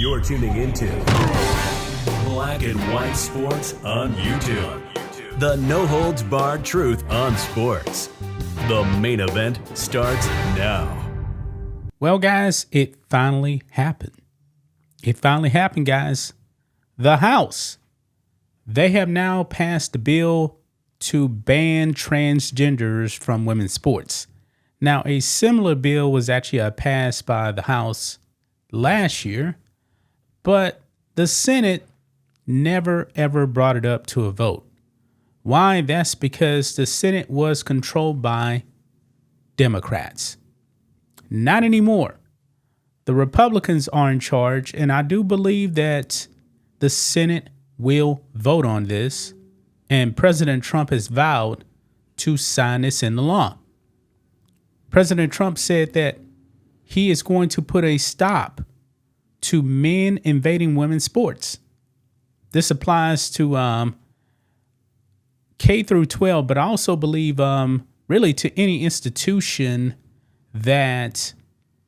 You're tuning into Black and White Sports on YouTube. The no-holds-barred truth on sports. The main event starts now. Well, guys, it finally happened. It finally happened, guys. The House, they have now passed the bill to ban transgenders from women's sports. Now, a similar bill was actually passed by the House last year, but the Senate never, ever brought it up to a vote. Why? That's because the Senate was controlled by Democrats. Not anymore. The Republicans are in charge, and I do believe that the Senate will vote on this, and President Trump has vowed to sign this into law. President Trump said that he is going to put a stop to men invading women's sports. This applies to K through 12, but I also believe really to any institution that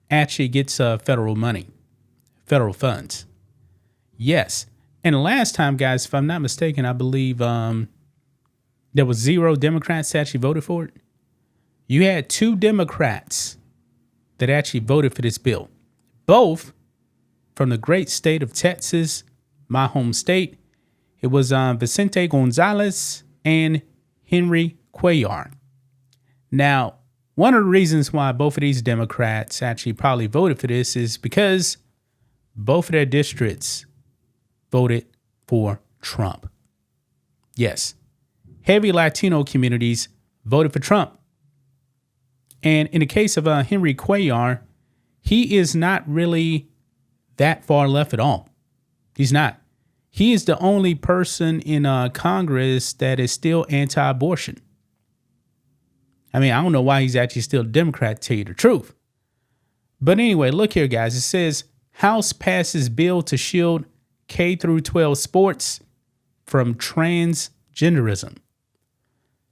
actually gets federal money, federal funds. Yes. And the last time, guys, if I'm not mistaken, I believe there was 0 Democrats that actually voted for it. You had 2 Democrats that actually voted for this bill, both from the great state of Texas, my home state. It was Vicente Gonzalez and Henry Cuellar. Now, one of the reasons why both of these Democrats actually probably voted for this is because both of their districts voted for Trump. Yes, heavy Latino communities voted for Trump. And in the case of Henry Cuellar, he is not really that far left at all. He's not. He is the only person in Congress that is still anti-abortion. I mean, I don't know why he's actually still a Democrat, to tell you the truth. But anyway, look here, guys. It says House passes bill to shield K through 12 sports from transgenderism.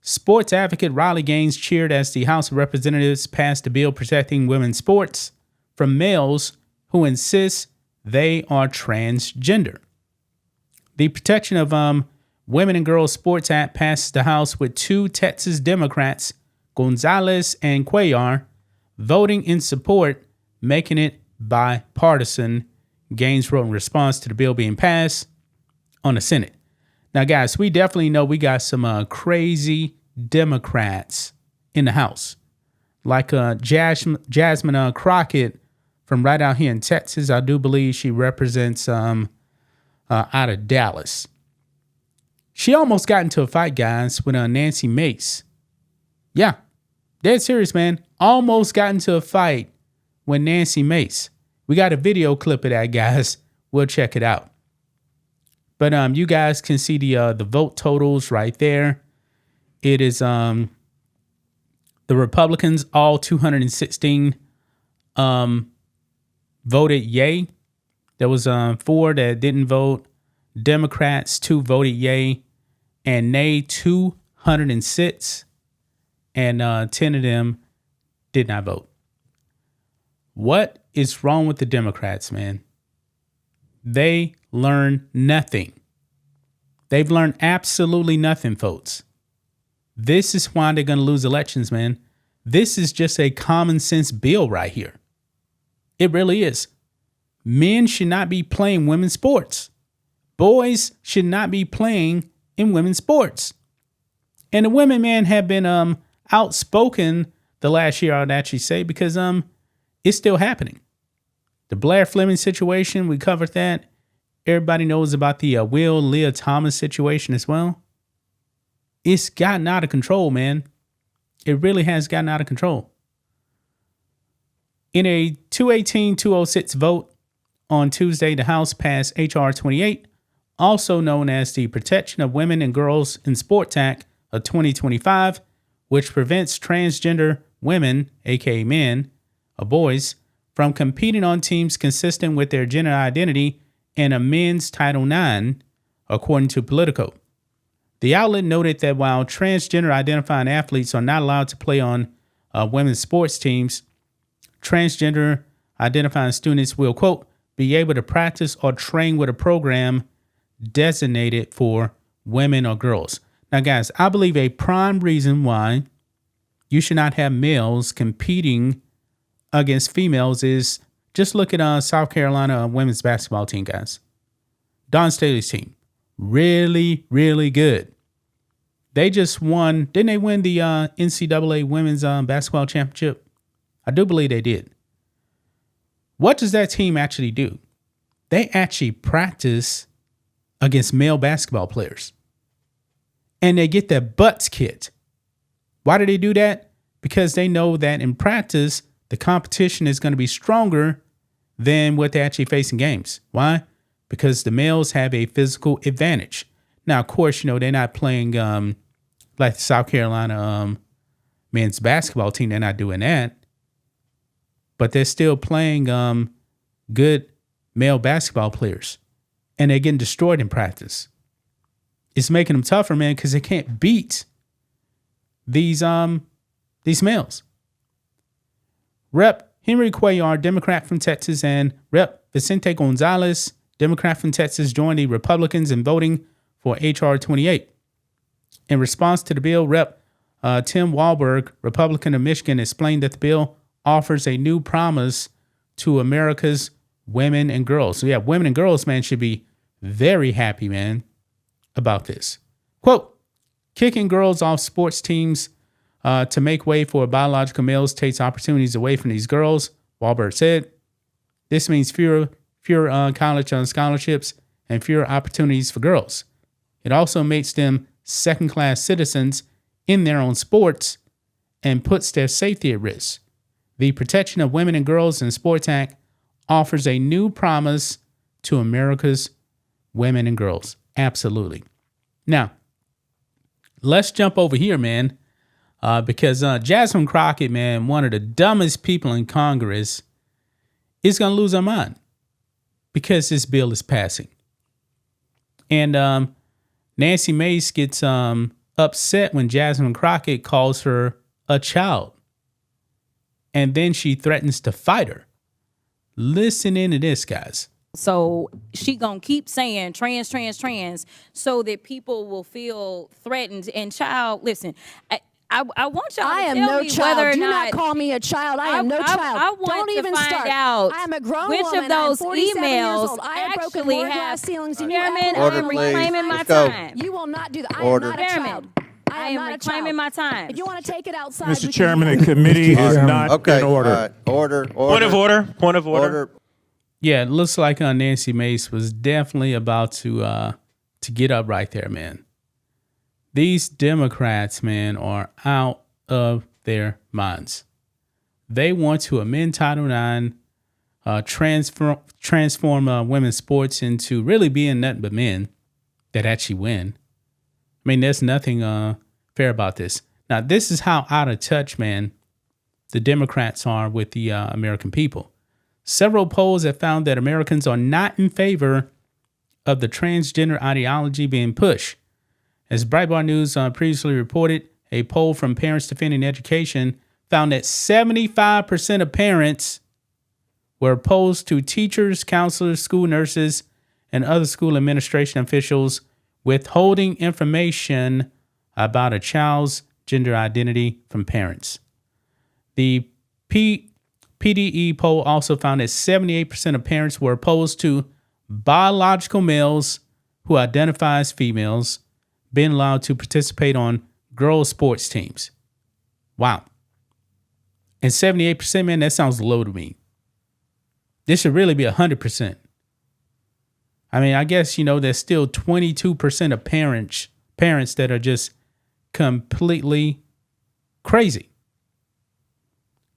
Sports advocate Riley Gaines cheered as the House of Representatives passed a bill protecting women's sports from males who insist they are transgender. The Protection of Women and Girls Sports Act passed the House with 2 Texas Democrats, Gonzalez and Cuellar, voting in support, making it bipartisan. Gaines wrote in response to the bill being passed on the Senate. Now, guys, we definitely know we got some crazy Democrats in the House, like Jasmine Crockett from right out here in Texas. I do believe she represents out of Dallas. She almost got into a fight, guys, with Nancy Mace. Yeah, dead serious, man. Almost got into a fight with Nancy Mace. We got a video clip of that, guys. We'll check it out. But you guys can see the vote totals right there. It is the Republicans, all 216 voted yay. There was 4 that didn't vote. Democrats, 2 voted yay, and nay 206, and 10 of them did not vote. What is wrong with the Democrats, man? They learn nothing. They've learned absolutely nothing, folks. This is why they're going to lose elections, man. This is just a common sense bill right here. It really is. Men should not be playing women's sports. Boys should not be playing in women's sports. And the women, man, have been outspoken the last year, I'd actually say, because it's still happening. The Blair Fleming situation, we covered that. Everybody knows about the Will Leah Thomas situation as well. It's gotten out of control, man. It really has gotten out of control. In a 218-206 vote on Tuesday, the House passed H.R. 28, also known as the Protection of Women and Girls in Sports Act of 2025, which prevents transgender women, aka men or boys, from competing on teams consistent with their gender identity and a men's Title IX, according to Politico. The outlet noted that while transgender identifying athletes are not allowed to play on women's sports teams, transgender identifying students will, quote, be able to practice or train with a program designated for women or girls. Now, guys, I believe a prime reason why you should not have males competing against females is just look at South Carolina women's basketball team, guys. Don Staley's team. Really, really good. They just won. Didn't they win the NCAA women's basketball championship? I do believe they did. What does that team actually do? They actually practice against male basketball players. And they get their butts kicked. Why do they do that? Because they know that in practice, the competition is going to be stronger than what they actually face in games. Why? Because the males have a physical advantage. Now, of course, they're not playing like the South Carolina men's basketball team. They're not doing that. But they're still playing good male basketball players. And they're getting destroyed in practice. It's making them tougher, man, because they can't beat these males. Rep. Henry Cuellar, Democrat from Texas, and Rep. Vicente Gonzalez, Democrat from Texas, joined the Republicans in voting for H.R. 28. In response to the bill, Rep. Tim Walberg, Republican of Michigan, explained that the bill offers a new promise to America's women and girls. So, yeah, women and girls, man, should be very happy, man, about this. Quote, kicking girls off sports teams to make way for biological males takes opportunities away from these girls, Walberg said. This means fewer college scholarships and fewer opportunities for girls. It also makes them second-class citizens in their own sports and puts their safety at risk. The Protection of Women and Girls in Sports Act offers a new promise to America's women and girls. Absolutely. Now, let's jump over here, man, because Jasmine Crockett, man, one of the dumbest people in Congress, is going to lose her mind because this bill is passing. And Nancy Mace gets upset when Jasmine Crockett calls her a child. And then she threatens to fight her. Listen into this, guys. So she gonna keep saying trans, so that people will feel threatened. And child, listen, I want y'all to tell me whether or Do not call me a child. I am no child. I want Don't to even find start. out I am a grown which woman. of those I'm 47 years emails old. I have broken actually more have. glass ceilings than you Chairman, ever I will. am reclaiming my Let's go. time. You will not do that. I Order. am not a Chairman, child. I am not a reclaiming child. my time. If you want to take it outside, we Mr. can Chairman, do the it. committee is not Okay. in order. Order. Point of order. Point of order. Yeah, it looks like Nancy Mace was definitely about to get up right there, man. These Democrats, man, are out of their minds. They want to amend Title IX, transform women's sports into really being nothing but men that actually win. I mean, there's nothing fair about this. Now, this is how out of touch, man, the Democrats are with the American people. Several polls have found that Americans are not in favor of the transgender ideology being pushed. As Breitbart News previously reported, a poll from Parents Defending Education found that 75% of parents were opposed to teachers, counselors, school nurses, and other school administration officials withholding information about a child's gender identity from parents. The PDE poll also found that 78% of parents were opposed to biological males who identify as females being allowed to participate on girls' sports teams. Wow. And 78%, man, that sounds low to me. This should really be 100%. I mean, I guess, there's still 22% of parents that are just completely crazy.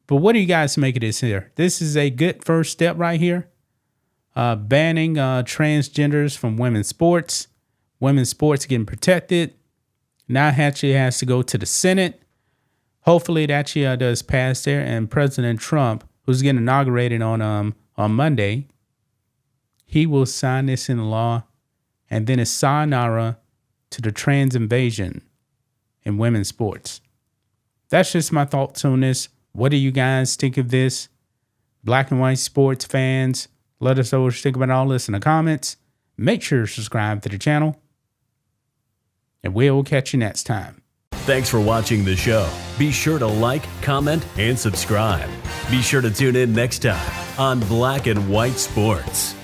But what do you guys make of this here? This is a good first step right here. Banning transgenders from women's sports. Women's sports getting protected. Now it actually has to go to the Senate. Hopefully it actually does pass there. And President Trump, who's getting inaugurated on Monday, he will sign this into law. And then it's sayonara to the trans invasion in women's sports. That's just my thoughts on this. What do you guys think of this? Black and white sports fans, Let us know what you think about all this in the comments. Make sure to subscribe to the channel. And we'll catch you next time. Thanks for watching the show. Be sure to like, comment, and subscribe. Be sure to tune in next time on Black and White Sports.